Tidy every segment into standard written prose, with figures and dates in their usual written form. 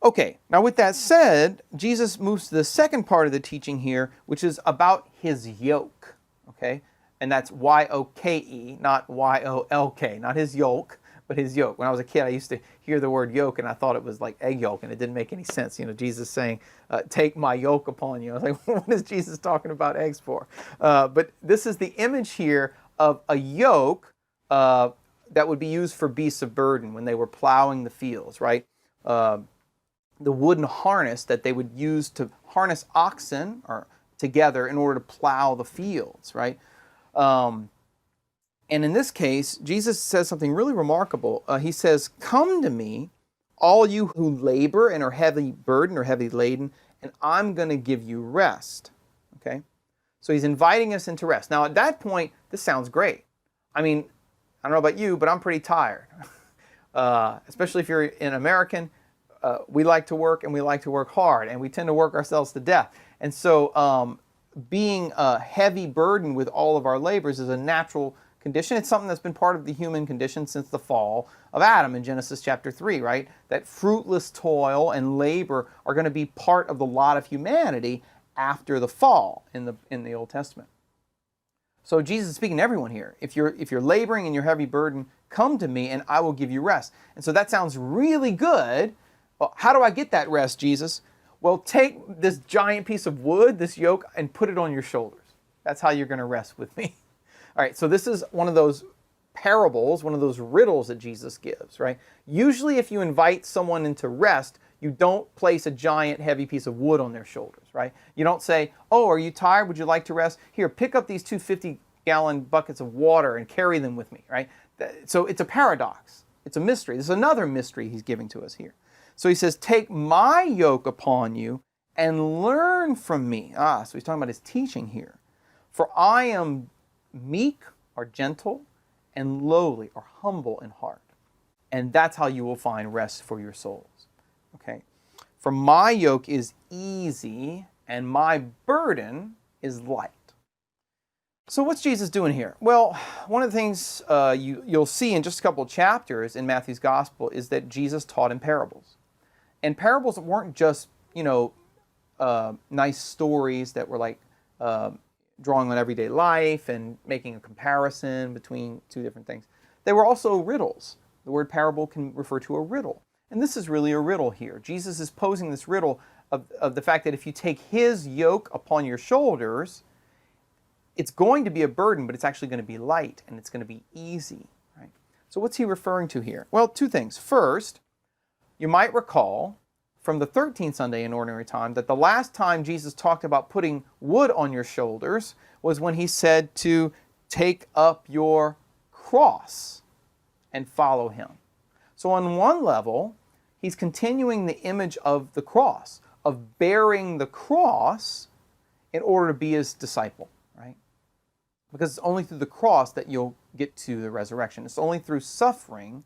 Okay, now with that said, Jesus moves to the second part of the teaching here, which is about his yoke. Okay, and that's Y-O-K-E, not Y-O-L-K, not his yoke, but his yoke. When I was a kid, I used to hear the word yoke, and I thought it was like egg yolk, and it didn't make any sense. Jesus saying, "Take my yoke upon you." I was like, "What is Jesus talking about eggs for?" But this is the image here of a yoke that would be used for beasts of burden when they were plowing the fields, right? The wooden harness that they would use to harness oxen or together in order to plow the fields, right? And in this case, Jesus says something really remarkable. He says, "Come to me, all you who labor and are heavy burdened or heavy laden, and I'm going to give you rest." Okay? So he's inviting us into rest. Now, at that point, this sounds great. I mean, I don't know about you, but I'm pretty tired. Especially if you're an American. We like to work, and we like to work hard, and we tend to work ourselves to death. And so being a heavy burden with all of our labors is a natural condition. It's something that's been part of the human condition since the fall of Adam in Genesis chapter 3, right? That fruitless toil and labor are going to be part of the lot of humanity after the fall in the Old Testament. So Jesus is speaking to everyone here. If you're laboring and you're heavy burden, come to me and I will give you rest. And so that sounds really good. Well, how do I get that rest, Jesus? Well, take this giant piece of wood, this yoke, and put it on your shoulders. That's how you're going to rest with me. All right, so this is one of those parables, one of those riddles that Jesus gives, right? Usually if you invite someone into rest, you don't place a giant heavy piece of wood on their shoulders, right? You don't say, "Oh, are you tired? Would you like to rest? Here, pick up these 250-gallon buckets of water and carry them with me," right? So it's a paradox. It's a mystery. This is another mystery he's giving to us here. So he says, "Take my yoke upon you and learn from me." So he's talking about his teaching here. "For I am meek or gentle and lowly or humble in heart. And that's how you will find rest for your souls." Okay? "For my yoke is easy and my burden is light." So what's Jesus doing here? Well, one of the things you'll see in just a couple of chapters in Matthew's Gospel is that Jesus taught in parables. And parables weren't just, nice stories that were like drawing on everyday life and making a comparison between two different things. They were also riddles. The word parable can refer to a riddle. And this is really a riddle here. Jesus is posing this riddle of the fact that if you take his yoke upon your shoulders, it's going to be a burden, but it's actually going to be light and it's going to be easy. Right? So what's he referring to here? Well, two things. First, you might recall from the 13th Sunday in Ordinary Time that the last time Jesus talked about putting wood on your shoulders was when he said to take up your cross and follow him. So on one level, he's continuing the image of the cross, of bearing the cross in order to be his disciple, right? Because it's only through the cross that you'll get to the resurrection. It's only through suffering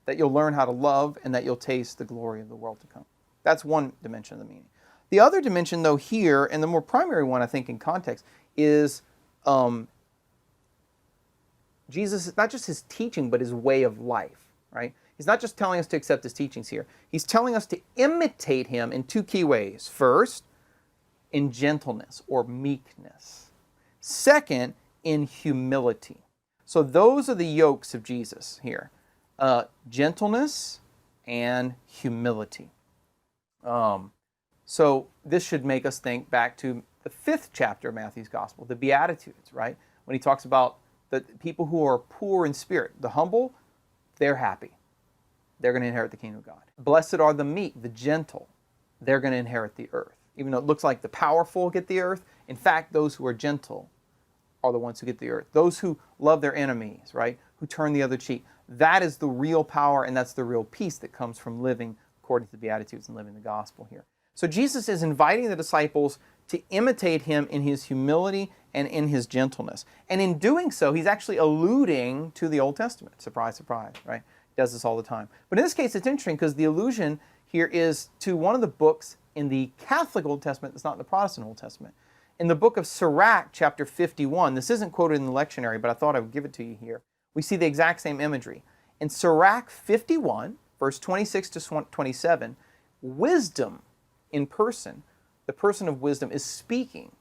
that you'll learn how to love and that you'll taste the glory of the world to come. That's one dimension of the meaning. The other dimension, though, here, and the more primary one, I think, in context, is Jesus, not just his teaching, but his way of life, right? He's not just telling us to accept his teachings here. He's telling us to imitate him in two key ways. First, in gentleness or meekness. Second, in humility. So those are the yokes of Jesus here. Gentleness and humility. So this should make us think back to the 5th chapter of Matthew's Gospel, the Beatitudes, right? When he talks about the people who are poor in spirit, the humble, they're happy. They're going to inherit the kingdom of God. Blessed are the meek, the gentle. They're going to inherit the earth. Even though it looks like the powerful get the earth, in fact, those who are gentle are the ones who get the earth. Those who love their enemies, right? Who turn the other cheek. That is the real power and that's the real peace that comes from living according to the Beatitudes and living the gospel here. So Jesus is inviting the disciples to imitate him in his humility and in his gentleness. And in doing so, he's actually alluding to the Old Testament. Surprise, surprise, right? He does this all the time. But in this case, it's interesting because the allusion here is to one of the books in the Catholic Old Testament that's not in the Protestant Old Testament. In the book of Sirach, chapter 51, this isn't quoted in the lectionary, but I thought I would give it to you here. We see the exact same imagery. In Sirach 51, verse 26 to 27, wisdom in person, the person of wisdom, is speaking.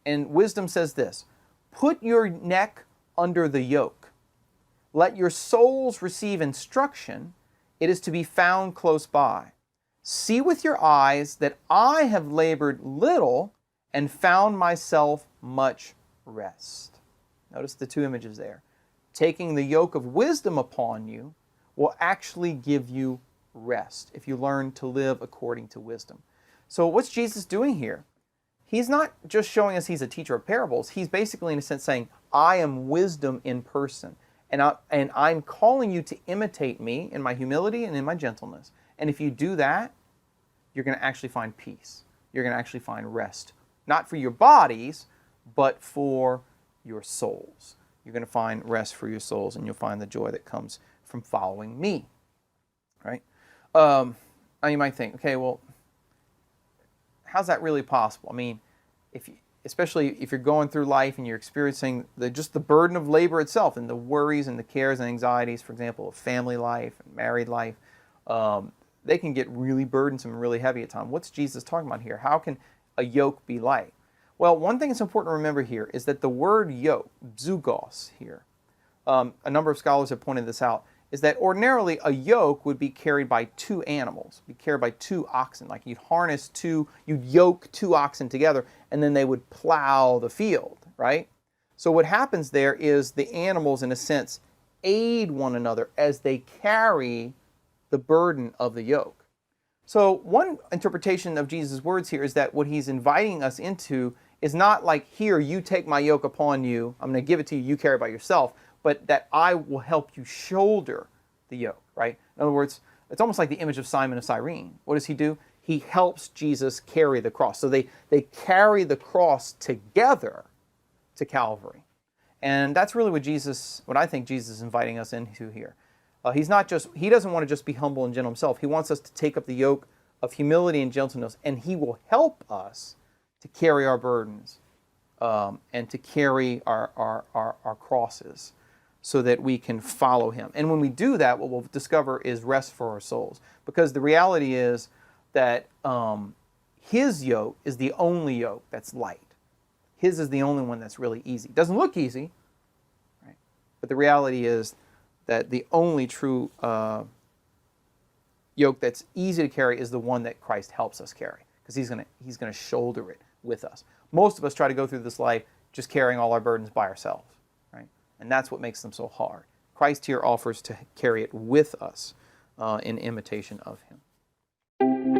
And wisdom says this: put your neck under the yoke. Let your souls receive instruction. It is to be found close by. See with your eyes that I have labored little and found myself much rest. Notice the two images there. Taking the yoke of wisdom upon you will actually give you rest if you learn to live according to wisdom. So what's Jesus doing here? He's not just showing us he's a teacher of parables. He's basically, in a sense, saying, I am wisdom in person. And I'm calling you to imitate me in my humility and in my gentleness. And if you do that, you're going to actually find peace. You're going to actually find rest. Not for your bodies, but for your souls. You're going to find rest for your souls, and you'll find the joy that comes from following me. Right? Now you might think, okay, well, how's that really possible? I mean, especially if you're going through life and you're experiencing just the burden of labor itself and the worries and the cares and anxieties, for example, of family life and married life, they can get really burdensome and really heavy at times. What's Jesus talking about here? How can a yoke be light? Well, one thing that's important to remember here is that the word yoke, zugos here, a number of scholars have pointed this out, is that ordinarily a yoke would be carried by two animals, be carried by two oxen. Like you'd yoke two oxen together, and then they would plow the field, right? So what happens there is the animals, in a sense, aid one another as they carry the burden of the yoke. So one interpretation of Jesus' words here is that what he's inviting us into is not like, here, you take my yoke upon you, I'm going to give it to you, you carry it by yourself, but that I will help you shoulder the yoke, right? In other words, it's almost like the image of Simon of Cyrene. What does he do? He helps Jesus carry the cross. So they carry the cross together to Calvary. And that's really what I think Jesus is inviting us into here. He doesn't want to just be humble and gentle himself. He wants us to take up the yoke of humility and gentleness, and he will help us to carry our burdens and to carry our crosses, so that we can follow him. And when we do that, what we'll discover is rest for our souls. Because the reality is that his yoke is the only yoke that's light. His is the only one that's really easy. It doesn't look easy, right? But the reality is that the only true yoke that's easy to carry is the one that Christ helps us carry, because he's going to shoulder it with us. Most of us try to go through this life just carrying all our burdens by ourselves. And that's what makes them so hard. Christ here offers to carry it with us in imitation of him.